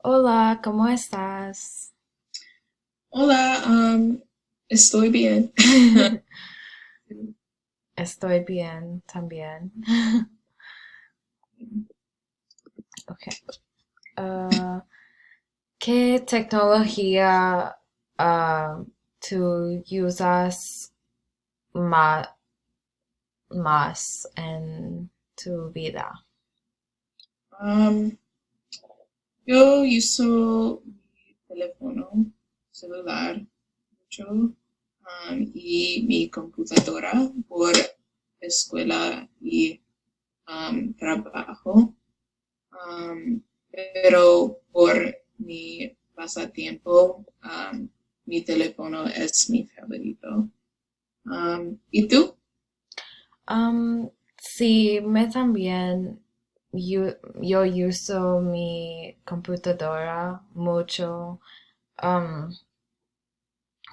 Hola, ¿cómo estás? Hola, estoy bien. Estoy bien también. Okay. Ah, ¿Qué tecnología tú usas ma- más en tu vida? Um, yo uso mi teléfono celular mucho, y mi computadora por escuela y trabajo. Pero por mi pasatiempo, mi teléfono es mi favorito. ¿Y tú? Sí, me también. Yo uso mi computadora mucho, um,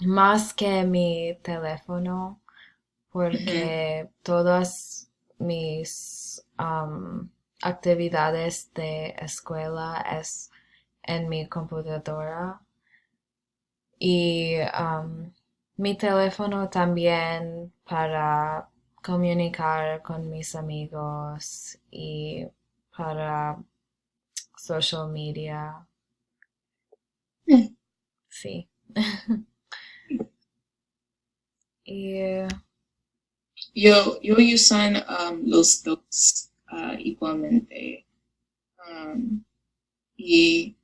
más que mi teléfono. Ujú. Porque todas mis actividades de escuela es en mi computadora y mi teléfono también para comunicar con mis amigos y para social media, sí. Y Yo usan los dos igualmente. Um, y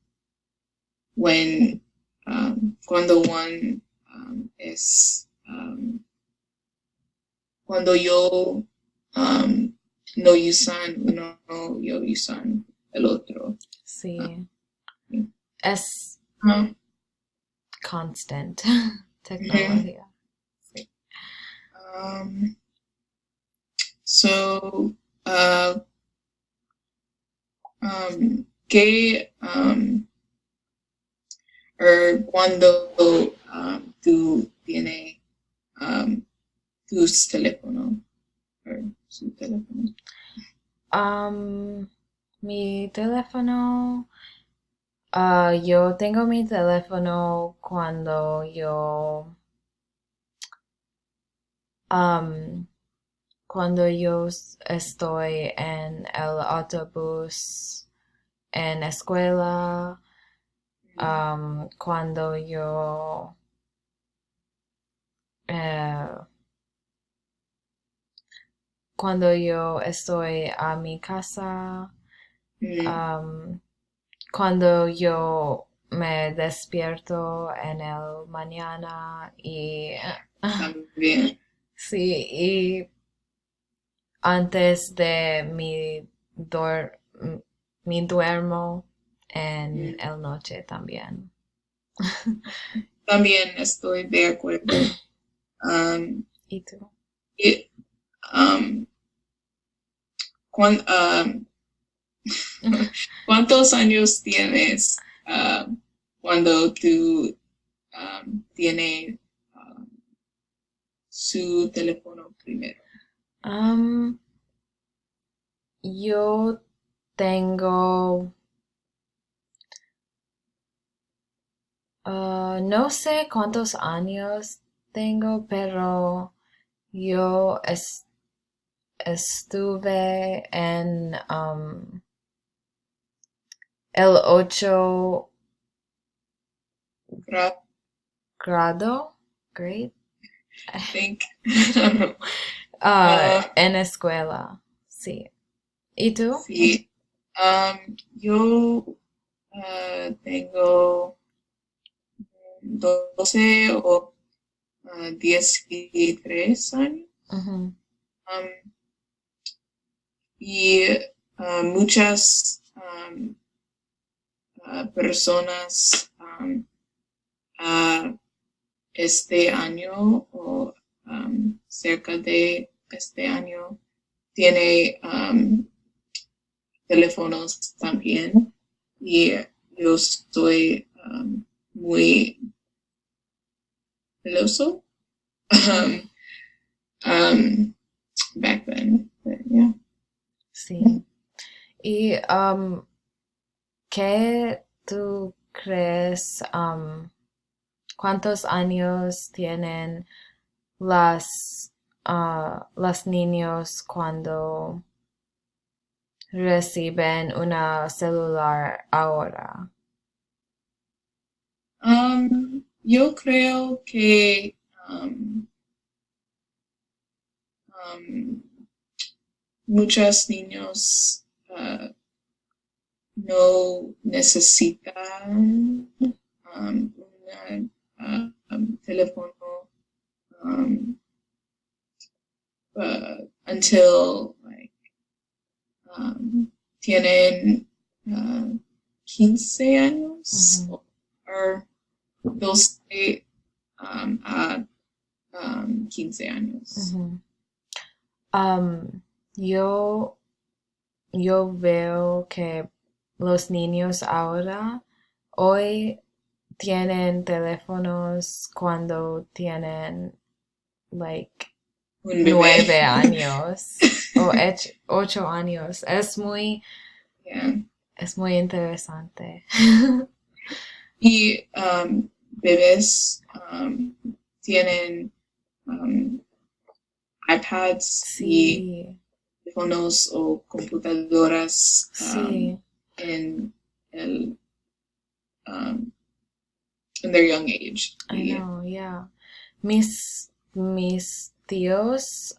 cuando cuando yo um, no usan uno, yo usan el otro. sí, Um, es uh, constant mhm. tecnología. Sí. um, so, uh, ¿qué cuando tú tienes um, tus teléfonos o su teléfono? Am, Mi teléfono, yo tengo mi teléfono am, cuando yo estoy en el autobús, en escuela, cuando eh, cuando yo estoy a mi casa, Mm, am, cuando yo me despierto en el mañana y también. sí, y antes de mi duermo en Mm. el noche también. También estoy de acuerdo. Um, ¿Y tú? y, um, cuán- ¿Cuántos años tienes cuando tú tienes um, su teléfono primero? Am, yo tengo, no sé cuántos años tengo, pero yo estuve en el Creo, grado, grade, think. Uh, en escuela, sí. ¿Y tú? sí. Yo tengo 12 o 13 años. Ujú. Um, y muchas personas ah, este año o cerca de este año tiene teléfonos también y yo estoy muy celoso um, um, back then. But yeah. Sí. ¿Y qué? tú crees, cuántos años tienen las niños cuando reciben una celular ahora? Yo creo que um, muchos niños no necesitan un teléfono um, until like tienen 15 años Ujú, or 12 a 15 años. ujú. Yo, yo veo que los niños ahora hoy tienen teléfonos cuando tienen like Un bebé. 9 años o 8 años. Yeah. Es muy interesante. Y bebés tienen iPads y Sí, teléfonos o computadoras sí, en el in their young age. I know, yeah. Mis tíos,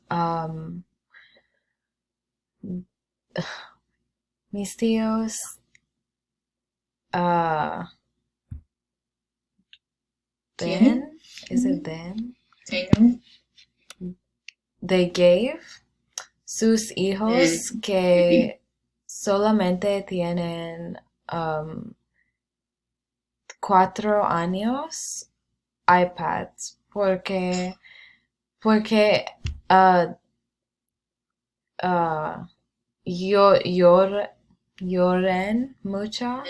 mis tíos, uh, ¿Tienen? then, is it then? ¿Tengan? They gave sus hijos Maybe. que solamente tienen 4 años iPads porque uh, uh, lloren mucho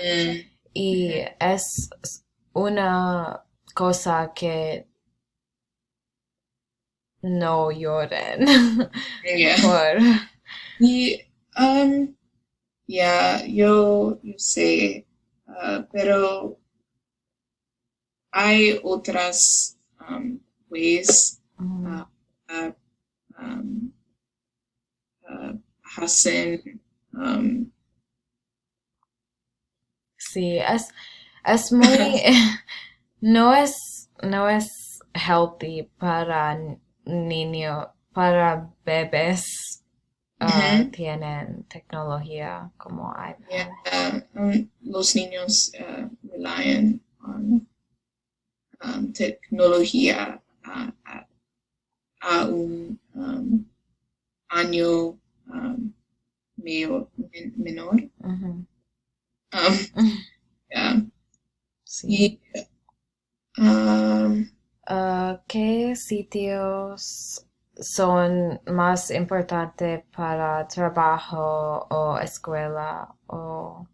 y Mhm. es una cosa que no lloren Yeah. por. Y, yeah, yo sé, pero hay otras ways Mm, uh, uh, um, uh, hacen sí, es muy no es healthy para para bebés mhm. tienen tecnología como Yeah, iPad. los niños rely on tecnología a un año menor. Ujú. Um, yeah. Sí. Y um, ¿Qué sitios son más importantes para trabajo o escuela o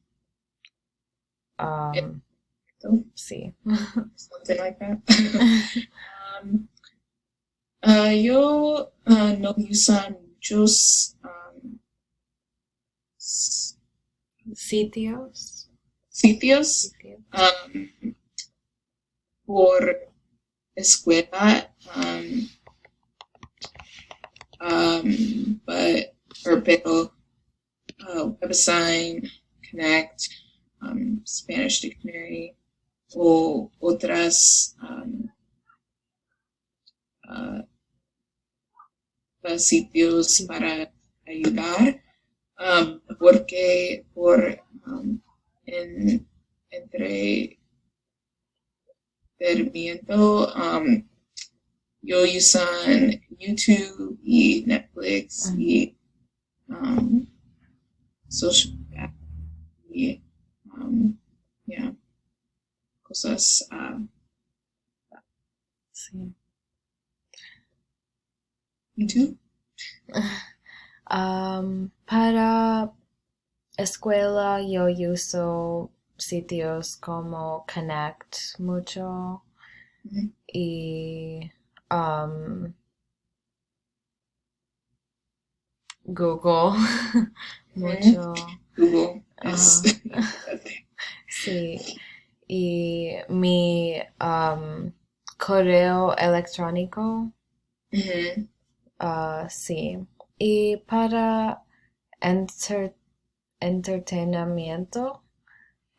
sí? something like that. um, yo no usan muchos Sitios. sitios Sitios. um, por escuela, pero WebAssign, Connect, Spanish Dictionary o otras uh, sitios Sí. para ayudar, porque por en, entretenimiento yo usan YouTube y Netflix Mm, y social media y yeah, cosas. sí. YouTube. Para escuela yo uso sitios como Connect mucho Mhm. y um, Google Mhm. mucho. Google is Ajá. that thing. Sí. Y mi correo electrónico, Ujú, sí. Y para enter- entretenimiento,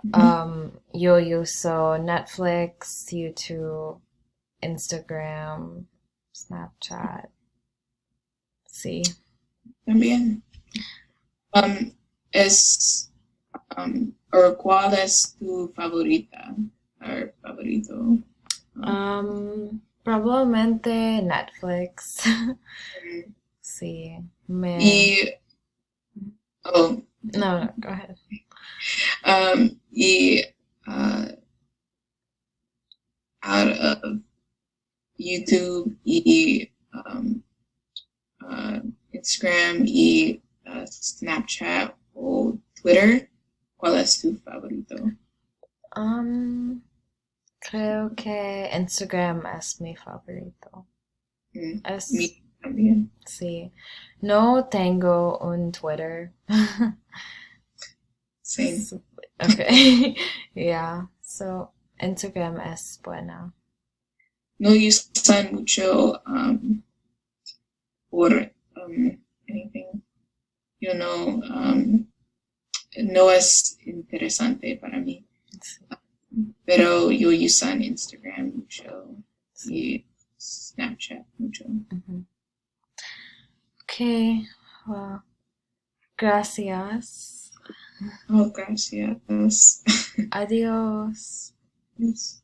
ujú. yo uso Netflix, YouTube, Instagram, Snapchat. Sí. También. Um, es, o ¿cuál es tu favorita? O favorito. Um, Probablemente Netflix. mm, Sí. Me. y, oh, No, no, go ahead. y out of YouTube y uh, Instagram y Snapchat o Twitter, ¿cuál es tu favorito? Um, Creo que Instagram es mi favorito. Mm, Es, mi también. sí. No tengo un Twitter. Same. Okay. Yeah. So Instagram es buena. No usan mucho por anything. You know, no es interesante para mí. Sí. Pero yo usan Instagram mucho Sí. y Snapchat mucho. Ujú. Okay. Well, gracias. Oh, gracias. Adiós. Yes.